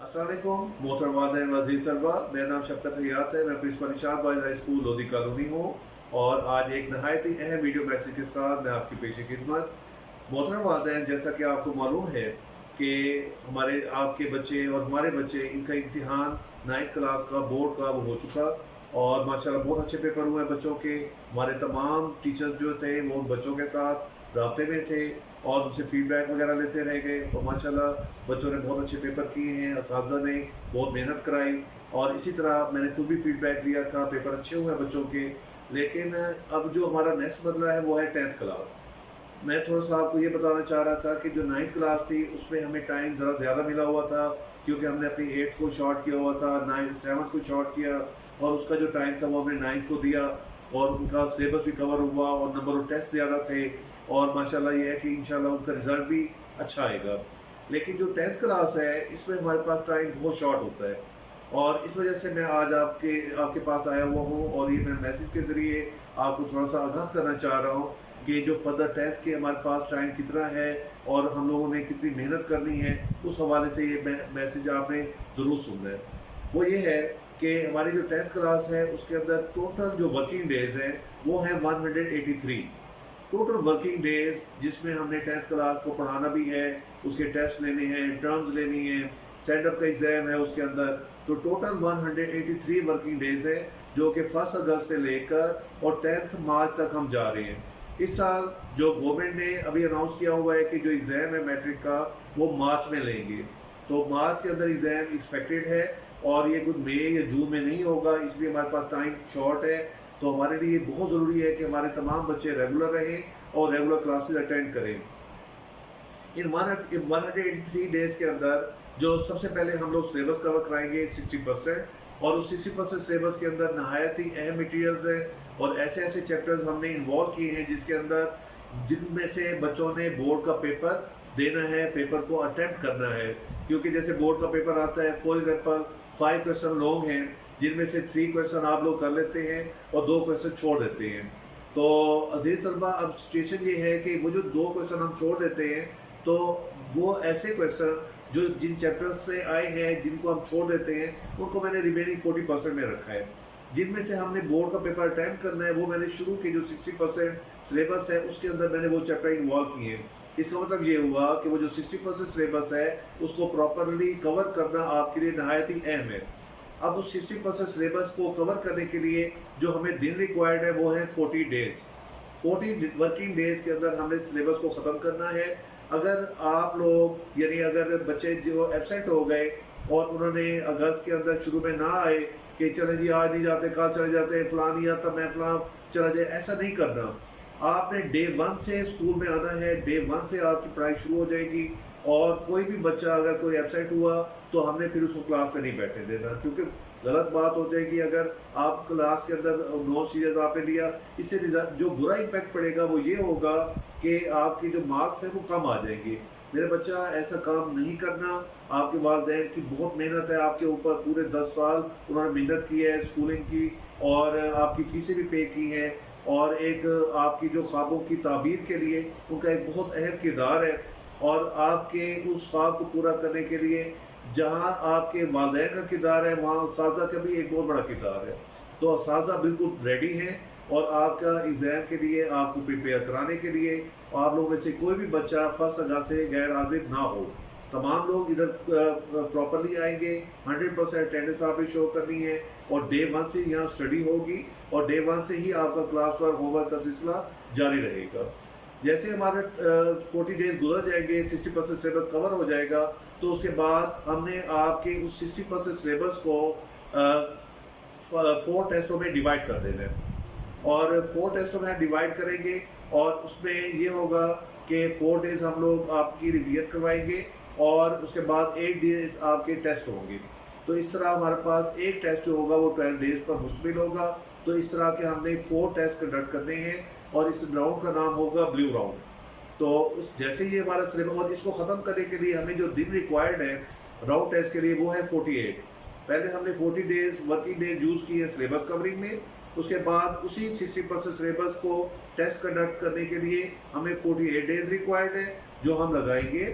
अस्सलाम वालेकुम मोहतरम वालिदैन व अज़ीज़ तलबा, मेरा नाम शफ़क़त हयात है। मैं principal Nishat Boys High School Lodhi Colony हूँ और आज एक नहायत ही अहम वीडियो मैसेज के साथ मैं आपकी पेश खिदमत। मोहतरम वालिदैन, जैसा कि आपको मालूम है कि हमारे आपके बच्चे और हमारे बच्चे इनका इम्तिहान 9th क्लास का बोर्ड का वो हो चुका और माशाल्लाह बहुत अच्छे पेपर हुए बच्चों के। हमारे तमाम टीचर्स जो थे वो बच्चों के साथ राब्ते में थे और उनसे फीडबैक वगैरह लेते रह गए और माशाल्लाह बच्चों ने बहुत अच्छे पेपर किए हैं। असातिज़ा ने बहुत मेहनत कराई और इसी तरह मैंने खुद भी फीडबैक लिया था। पेपर अच्छे हुए हैं बच्चों के। लेकिन अब जो हमारा नेक्स्ट बदला है वो है 10th क्लास। मैं थोड़ा सा आपको ये बताना चाह रहा था कि जो 9th क्लास थी उसमें हमें टाइम ज़रा ज़्यादा मिला हुआ था, क्योंकि हमने अपनी 8th को शॉर्ट किया हुआ था, 7th को शॉर्ट किया और उसका जो टाइम था वो हमने 9th को दिया और उनका सिलेबस भी कवर हुआ और नंबर ऑफ टेस्ट ज़्यादा थे और माशाल्लाह ये है कि इंशाल्लाह उनका रिज़ल्ट भी अच्छा आएगा। लेकिन जो 10th क्लास है इसमें हमारे पास टाइम बहुत शॉर्ट होता है और इस वजह से मैं आज आपके आपके पास आया हुआ हूँ और ये मैं मैसेज के ज़रिए आपको थोड़ा सा आगाह करना चाह रहा हूँ कि जो फर्दर 10th के हमारे पास टाइम कितना है और हम लोगों ने कितनी मेहनत करनी है, उस हवाले से ये मैसेज आपने ज़रूर सुनना है। वो ये है कि हमारी जो 10th क्लास है उसके अंदर टोटल जो वर्किंग डेज़ हैं वो हैं 183 टोटल वर्किंग डेज, जिसमें हमने 10th क्लास को पढ़ाना भी है, उसके टेस्ट लेने हैं, टर्म्स लेनी है, सेंड अप का एग्ज़ाम है उसके अंदर। तो टोटल 183 वर्किंग डेज है जो कि 1 अगस्त से लेकर और 10th मार्च तक हम जा रहे हैं। इस साल जो गवर्नमेंट ने अभी अनाउंस किया हुआ है कि जो एग्ज़ाम है मैट्रिक का वो मार्च में लेंगे, तो मार्च के अंदर एग्ज़ाम एक्सपेक्टेड है और ये कुछ मई या जून में नहीं होगा, इसलिए हमारे पास टाइम शॉर्ट है। तो हमारे लिए बहुत ज़रूरी है कि हमारे तमाम बच्चे रेगुलर रहें और रेगुलर क्लासेस अटेंड करें। इन 183 डेज़ के अंदर जो सबसे पहले हम लोग सिलेबस कवर कराएंगे 60% और उस 60% सिलेबस के अंदर नहायत ही अहम मटीरियल्स हैं और ऐसे ऐसे चैप्टर्स हमने इन्वॉल्व किए हैं जिसके अंदर जिनमें से बच्चों ने बोर्ड का पेपर देना है, पेपर को अटेम्प्ट करना है। क्योंकि जैसे बोर्ड का पेपर आता है, फॉर एग्जांपल 5 क्वेश्चन लॉन्ग हैं जिनमें से 3 क्वेश्चन आप लोग कर लेते हैं और 2 क्वेश्चन छोड़ देते हैं। तो अजीज़ तलबा, अब सिचुएशन ये है कि वो जो 2 क्वेश्चन हम छोड़ देते हैं तो वो ऐसे क्वेश्चन जो जिन चैप्टर्स से आए हैं जिनको हम छोड़ देते हैं उनको मैंने रिमेनिंग 40% में रखा है। जिनमें से हमने बोर्ड का पेपर अटेम्प्ट करना है वो मैंने शुरू के जो 60% सिलेबस है उसके अंदर मैंने वो चैप्टर इन्वॉल्व किए हैं। इसका मतलब ये हुआ कि वो जो 60% सिलेबस है उसको प्रॉपरली कवर करना आपके लिए नहायत ही अहम है। अब उस 60% सिलेबस को कवर करने के लिए जो हमें दिन रिक्वायर्ड है वो है 40 डेज़। 40 वर्किंग डेज़ के अंदर हमने सिलेबस को ख़त्म करना है। अगर आप लोग यानी अगर बच्चे जो एब्सेंट हो गए और उन्होंने अगस्त के अंदर शुरू में ना आए कि चले जी आज नहीं जाते, कल चले जाते, फ़लाँ नहीं आता, मैं फ़लाँ चला जाए, ऐसा नहीं करना। आपने डे 1 से स्कूल में आना है, डे 1 से आपकी पढ़ाई शुरू हो जाएगी और कोई भी बच्चा अगर कोई एब्सेंट हुआ तो हमने फिर उसको क्लास में नहीं बैठने देना, क्योंकि गलत बात हो जाएगी अगर आप क्लास के अंदर नो सीरियस आपने लिया। इससे जो बुरा इम्पैक्ट पड़ेगा वो ये होगा कि आपके जो मार्क्स हैं वो कम आ जाएंगे। मेरे बच्चा ऐसा काम नहीं करना। आपके वालिदैन की बहुत मेहनत है आपके ऊपर, पूरे 10 साल उन्होंने मेहनत की है स्कूलिंग की और आपकी फ़ीसें भी पे की हैं और एक आपकी जो ख्वाबों की ताबीर के लिए उनका एक बहुत अहम किरदार है और आपके उस ख्वाब को पूरा करने के लिए जहाँ आपके वालिदैन का किरदार है वहाँ उस्ताज़ा का भी एक बहुत बड़ा किरदार है। तो उस्ताज़ा बिल्कुल रेडी हैं और आपका एग्ज़ाम के लिए आपको प्रिपेयर कराने के लिए आप लोगों में से कोई भी बच्चा 1 अगस्त से गैर हाजिर ना हो। तमाम लोग इधर प्रॉपरली आएंगे, 100% अटेंडेंस आपने शो करनी है और डे 1 से यहाँ स्टडी होगी और डे 1 से ही आपका क्लास वर्क होमवर्क का सिलसिला जारी रहेगा। जैसे हमारे 40 डेज गुजर जाएंगे, 60% सिलेबस कवर हो जाएगा, तो उसके बाद हमने आपके उस 60% सिलेबस को 4 टेस्टों में डिवाइड कर देना है और 4 टेस्टों में डिवाइड करेंगे और उसमें ये होगा कि 4 डेज़ हम लोग आपकी रिवीजन करवाएंगे और उसके बाद 8 डेज़ आपके टेस्ट होंगे। तो इस तरह हमारे पास एक टेस्ट जो होगा वो 12 डेज़ पर मुश्तमिल होगा। तो इस तरह के हमने 4 टेस्ट कंडक्ट करने हैं और इस राउंड का नाम होगा ब्लू राउंड। तो जैसे ही हमारा सिलेबस और इसको ख़त्म करने के लिए हमें जो दिन रिक्वायर्ड है राउंड टेस्ट के लिए वो है 48। पहले हमने 40 डेज़ वर्किंग डेज यूज़ किए सिलेबस कवरिंग में, उसके बाद उसी 60% सिलेबस को टेस्ट कंडक्ट करने के लिए हमें 48 डेज रिक्वायर्ड है जो हम लगाएंगे।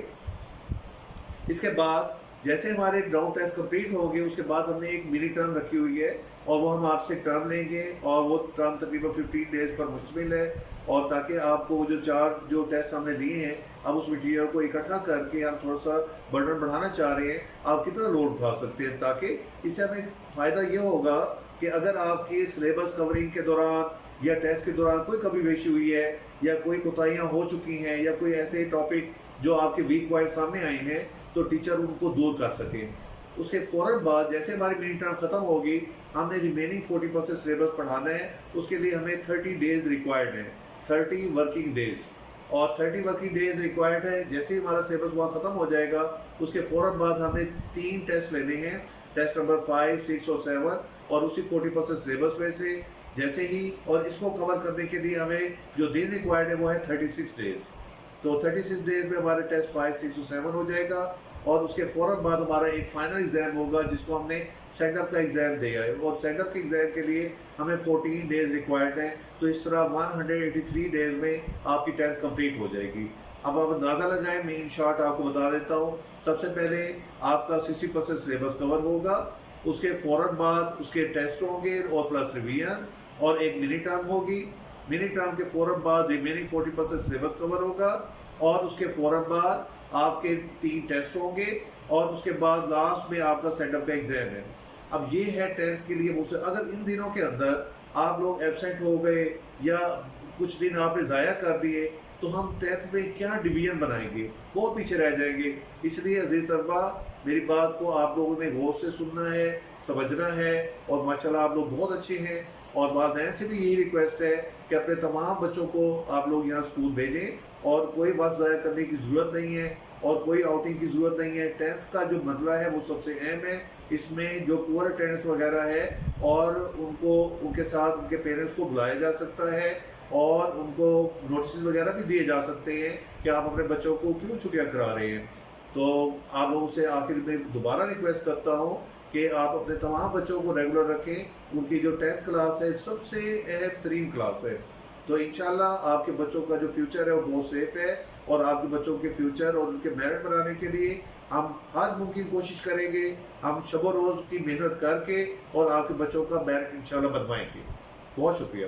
इसके बाद जैसे हमारे ग्राउंड टेस्ट कंप्लीट होंगे उसके बाद हमने एक मिनी टर्म रखी हुई है और वो हम आपसे टर्म लेंगे और वो टर्म तकरीबन 15 डेज पर मुश्तमिल है। और ताकि आपको जो 4 जो टेस्ट हमने लिए हैं, अब उस मटीरियल को इकट्ठा करके हम थोड़ा सा बर्डन बढ़ाना चाह रहे हैं, आप कितना लोड उठा सकते हैं, ताकि इससे हमें फ़ायदा ये होगा कि अगर आपकी सिलेबस कवरिंग के दौरान या टेस्ट के दौरान कोई कमी पेशी हुई है या कोई कोताहियाँ हो चुकी हैं या कोई ऐसे टॉपिक जो आपके वीक पॉइंट सामने आए हैं, तो टीचर उनको दूर कर सके। उसके फ़ौरन बाद जैसे हमारी मिनी टर्म ख़त्म होगी, हमने रिमेनिंग 40% सिलेबस पढ़ाना है। उसके लिए हमें 30 डेज रिक्वायर्ड है, 30 वर्किंग डेज, और 30 वर्किंग डेज रिक्वायर्ड है। जैसे ही हमारा सिलेबस वहाँ ख़त्म हो जाएगा, उसके फ़ौरन बाद हमने 3 टेस्ट लेने हैं, टेस्ट नंबर 5, 6 और 7, और उसी 40% सिलेबस में से जैसे ही, और इसको कवर करने के लिए हमें जो दिन रिक्वायर्ड है वो है 36 डेज। तो 36 डेज में हमारे टेस्ट 5, 6 और 7 हो जाएगा, और उसके फ़ौरन बाद हमारा एक फाइनल एग्ज़ाम होगा जिसको हमने सेंडअप का एग्ज़ाम दिया है, और सेंडअप के एग्ज़ाम के लिए हमें 14 डेज रिक्वायर्ड है। तो इस तरह 183 डेज में आपकी 10th कंप्लीट हो जाएगी। अब आप अंदाज़ा लगाएं, मैं इन शॉर्ट आपको बता देता हूँ। सबसे पहले आपका 60% सिलेबस कवर होगा, उसके फ़ौरन बाद उसके टेस्ट होंगे और प्लस रिवीजन, और एक मिनी टर्म होगी। मिनी टर्म के फ़ौरन बाद रिमेनिंग 40% सिलेबस कवर होगा, और उसके फ़ौरन बाद आपके 3 टेस्ट होंगे, और उसके बाद लास्ट में आपका सेंडअप का एग्ज़ाम है। अब ये है 10th के लिए मुझसे, अगर इन दिनों के अंदर आप लोग एब्सेंट हो गए या कुछ दिन आपने ज़ाया कर दिए, तो हम 10th में क्या डिवीज़न बनाएंगे, बहुत पीछे रह जाएंगे। इसलिए अजीज़ तलबा, मेरी बात को आप लोगों ने गौर से सुनना है, समझना है, और माशाल्लाह आप लोग बहुत अच्छे हैं। और वालिदैन से भी यही रिक्वेस्ट है कि अपने तमाम बच्चों को आप लोग यहाँ स्कूल भेजें, और कोई वक्त ज़ाया करने की ज़रूरत नहीं है और कोई आउटिंग की ज़रूरत नहीं है। 10th का जो मरला है वो सबसे अहम है। इसमें जो पुअर अटेंडेंस वगैरह है, और उनको उनके साथ उनके पेरेंट्स को बुलाया जा सकता है, और उनको नोटिस वगैरह भी दिए जा सकते हैं कि आप अपने बच्चों को क्यों छुट्टियाँ करा रहे हैं। तो आप लोगों से आखिर में दोबारा रिक्वेस्ट करता हूँ कि आप अपने तमाम बच्चों को रेगुलर रखें। उनकी जो 10th क्लास है सबसे अहम तरीन क्लास है। तो इंशाल्लाह आपके बच्चों का जो फ्यूचर है वो बहुत सेफ है, और आपके बच्चों के फ्यूचर और उनके मेरिट बनाने के लिए हम हर मुमकिन कोशिश करेंगे। हम शब रोज़ की मेहनत करके और आपके बच्चों का मेरिट इंशाल्लाह बनवाएंगे। बहुत शुक्रिया।